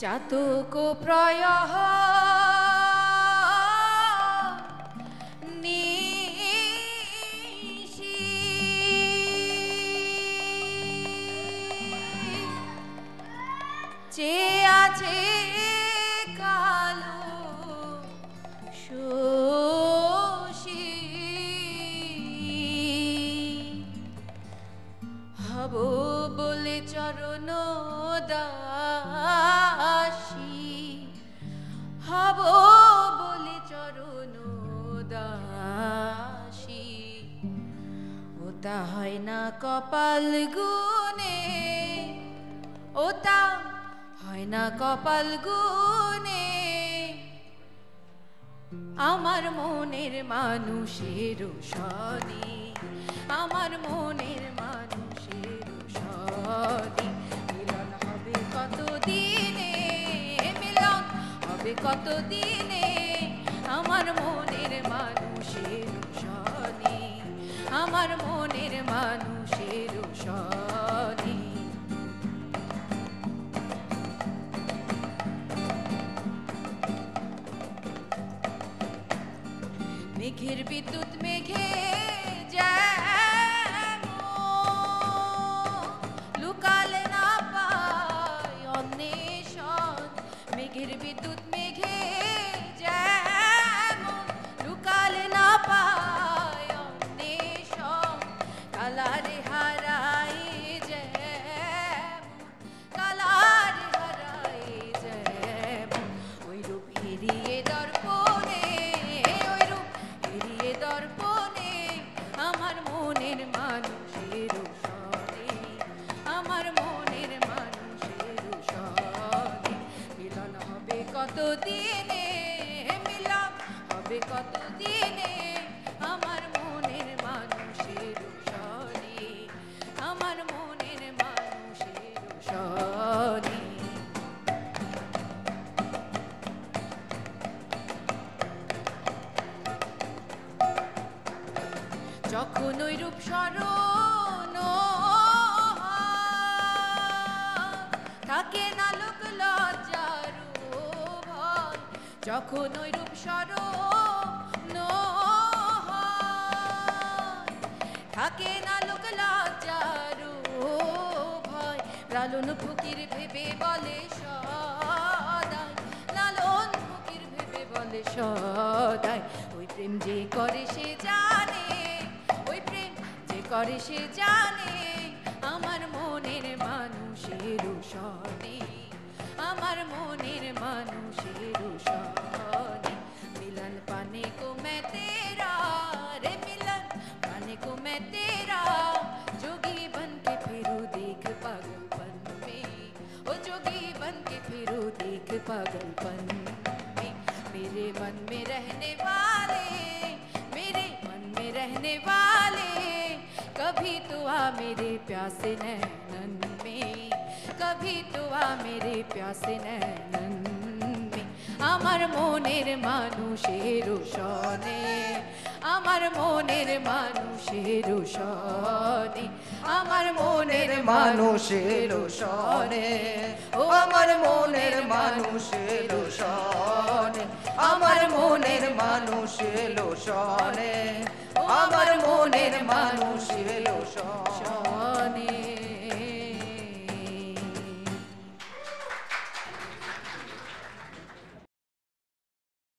চাতক প্রয়হ নিশি চে আছে কালো শোষী হব বলে চরণ দাসী হব বলে চরণ দাসী ওটা হয় না কপাল গুনে ওটা হয় না কপাল গুনে আমার মনের মানুষের সনে আমার মনের মানুষের সনে মিলন হবে কত দিনে মিলন হবে কত দিনে আমার মনের মানুষের সনে আমার মনের মানুষের সনে মেঘের বিদ্যুৎ মেঘে লুকালে না পায় অন্বেষণ মেঘের বিদ্যুৎ মেঘে লুকালে না পায় অন্বেষণ কালারে হারাই কালারে হারাই ওই রূপ হেরিয়ে দর্পণে দর্পণে আমার মনের মানুষের সনে আমার মনের মানুষের সনে মিলন হবে কত দিনে মিলন হবে কত দিনে আমার মনের মানুষের সনে আমার মনের মানুষের সনে যখন ওই রূপ স্মরণ থাকে না লোক লজ্জার ভয় যখন ওই রূপ স্মরণ থাকে না লোক লজ্জার ভয় লালন ফকির ভেবে বলে সদাই লালন ফকির ভেবে বলে সদাই ওই প্রেম যে করে সে জানে করে সে জানে আমার মনের মানুষের সনে আমার মনের মানুষের সনে মিলন পানে को मैं तेरा रे मिलन पाने को मैं तेरा जोगी बन के फिरूं देख पागलपन में ओ जोगी बन के फिरूं देख पागलपन में मेरे मन में रहने वाले मेरे मन में रहने वाले कभी तो आ मेरे प्यासे नैनन में कभी तो आ मेरे प्यासे नैनन में আমার মনের মানুষের সনে আমার মনের মানুষের সনে আমার মনের মানুষের সনে ও আমার মনের মানুষের সনে আমার মনের মানুষের সনে আমার মনের মানুষের সনে